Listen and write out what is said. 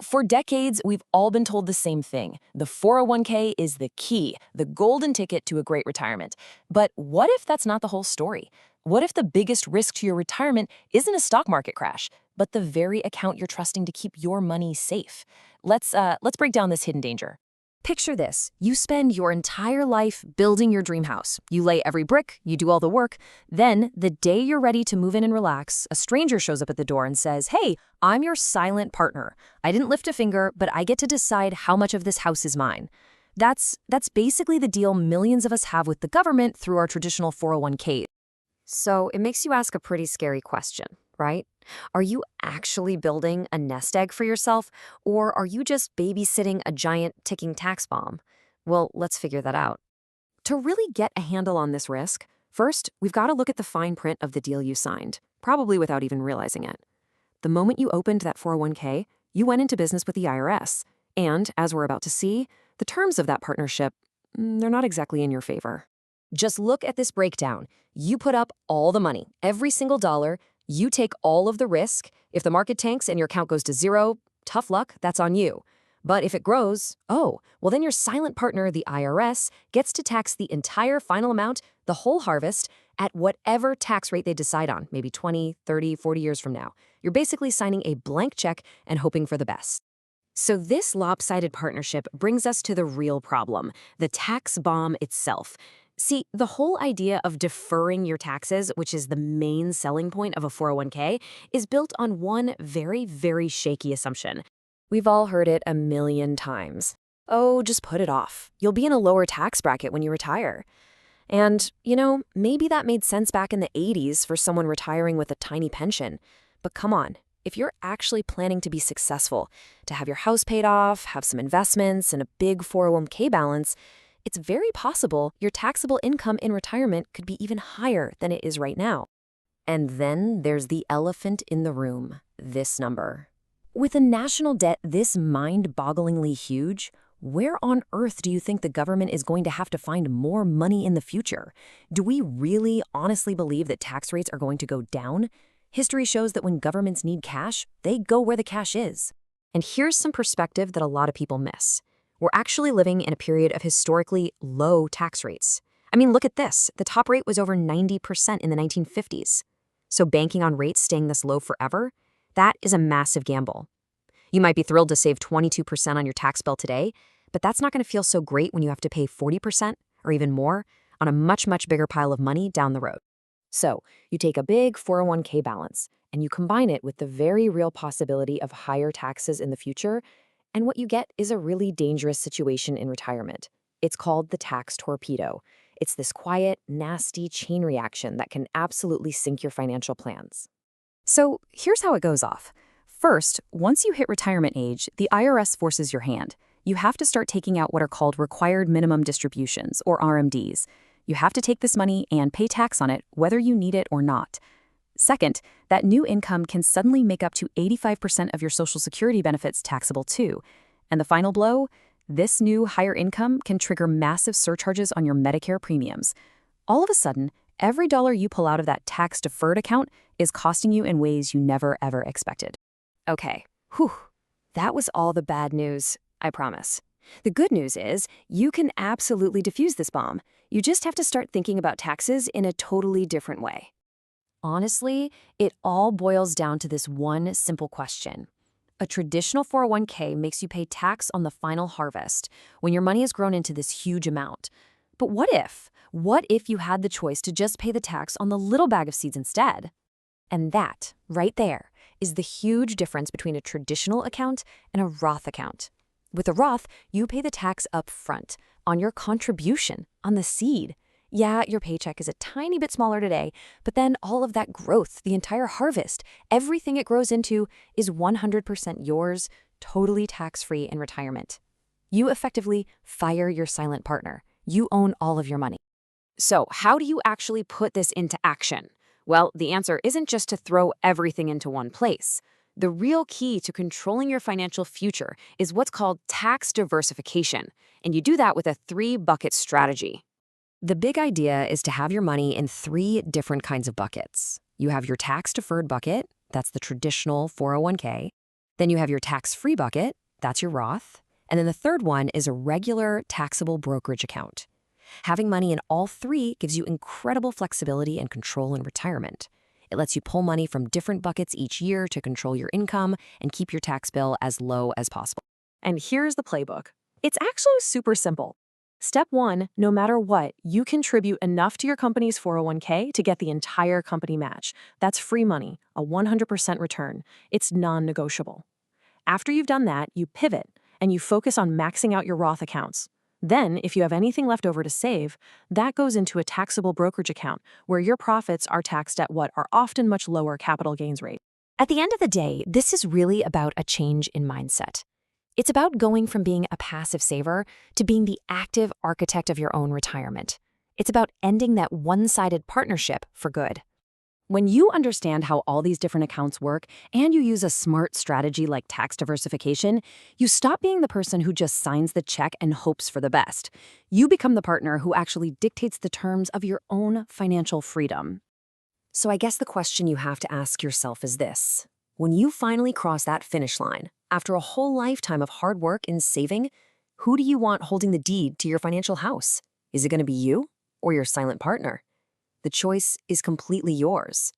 For decades, we've all been told the same thing. The 401k is the key, the golden ticket to a great retirement. But what if that's not the whole story? What if the biggest risk to your retirement isn't a stock market crash, but the very account you're trusting to keep your money safe? Let's break down this hidden danger. Picture this. You spend your entire life building your dream house. You lay every brick, you do all the work. Then, the day you're ready to move in and relax, a stranger shows up at the door and says, "Hey, I'm your silent partner. I didn't lift a finger, but I get to decide how much of this house is mine." That's basically the deal millions of us have with the government through our traditional 401k. So it makes you ask a pretty scary question, right? Are you actually building a nest egg for yourself, or are you just babysitting a giant ticking tax bomb? Well, let's figure that out. To really get a handle on this risk, first, we've got to look at the fine print of the deal you signed, probably without even realizing it. The moment you opened that 401k, you went into business with the IRS. And, as we're about to see, the terms of that partnership, they're not exactly in your favor. Just look at this breakdown. You put up all the money, every single dollar. You take all of the risk. If the market tanks and your account goes to zero, tough luck, that's on you. But if it grows, then your silent partner, the IRS, gets to tax the entire final amount, the whole harvest, at whatever tax rate they decide on, maybe 20, 30, 40 years from now. You're basically signing a blank check and hoping for the best. So this lopsided partnership brings us to the real problem, the tax bomb itself. See, the whole idea of deferring your taxes, which is the main selling point of a 401k, is built on one very, very shaky assumption. We've all heard it a million times. Oh, just put it off. You'll be in a lower tax bracket when you retire. And, maybe that made sense back in the 80s for someone retiring with a tiny pension. But come on, if you're actually planning to be successful, to have your house paid off, have some investments, and a big 401k balance, it's very possible your taxable income in retirement could be even higher than it is right now. And then there's the elephant in the room, this number. With a national debt this mind-bogglingly huge, where on earth do you think the government is going to have to find more money in the future? Do we really honestly believe that tax rates are going to go down? History shows that when governments need cash, they go where the cash is. And here's some perspective that a lot of people miss. We're actually living in a period of historically low tax rates. I mean, look at this. The top rate was over 90% in the 1950s. So banking on rates staying this low forever, that is a massive gamble. You might be thrilled to save 22% on your tax bill today, but that's not going to feel so great when you have to pay 40% or even more on a much, much bigger pile of money down the road. So you take a big 401k balance and you combine it with the very real possibility of higher taxes in the future, and what you get is a really dangerous situation in retirement. It's called the tax torpedo. It's this quiet, nasty chain reaction that can absolutely sink your financial plans. So here's how it goes off. First, once you hit retirement age, the IRS forces your hand. You have to start taking out what are called required minimum distributions, or RMDs. You have to take this money and pay tax on it, whether you need it or not. Second, that new income can suddenly make up to 85% of your Social Security benefits taxable too. And the final blow? This new higher income can trigger massive surcharges on your Medicare premiums. All of a sudden, every dollar you pull out of that tax-deferred account is costing you in ways you never, ever expected. Okay, that was all the bad news, I promise. The good news is you can absolutely defuse this bomb. You just have to start thinking about taxes in a totally different way. Honestly, it all boils down to this one simple question. A traditional 401k makes you pay tax on the final harvest when your money has grown into this huge amount. But what if? What if you had the choice to just pay the tax on the little bag of seeds instead? And that, right there, is the huge difference between a traditional account and a Roth account. With a Roth, you pay the tax up front, on your contribution, on the seed. Yeah, your paycheck is a tiny bit smaller today, but then all of that growth, the entire harvest, everything it grows into is 100% yours, totally tax-free in retirement. You effectively fire your silent partner. You own all of your money. So how do you actually put this into action? Well, the answer isn't just to throw everything into one place. The real key to controlling your financial future is what's called tax diversification, and you do that with a 3-bucket strategy. The big idea is to have your money in 3 different kinds of buckets. You have your tax-deferred bucket, that's the traditional 401k. Then you have your tax-free bucket, that's your Roth. And then the third one is a regular taxable brokerage account. Having money in all three gives you incredible flexibility and control in retirement. It lets you pull money from different buckets each year to control your income and keep your tax bill as low as possible. And here's the playbook. It's actually super simple. Step 1, no matter what, you contribute enough to your company's 401k to get the entire company match. That's free money, a 100% return. It's non-negotiable. After you've done that, you pivot and you focus on maxing out your Roth accounts. Then, if you have anything left over to save, that goes into a taxable brokerage account where your profits are taxed at what are often much lower capital gains rates. At the end of the day, this is really about a change in mindset. It's about going from being a passive saver to being the active architect of your own retirement. It's about ending that one-sided partnership for good. When you understand how all these different accounts work and you use a smart strategy like tax diversification, you stop being the person who just signs the check and hopes for the best. You become the partner who actually dictates the terms of your own financial freedom. So I guess the question you have to ask yourself is this. When you finally cross that finish line, after a whole lifetime of hard work and saving, who do you want holding the deed to your financial house? Is it going to be you or your silent partner? The choice is completely yours.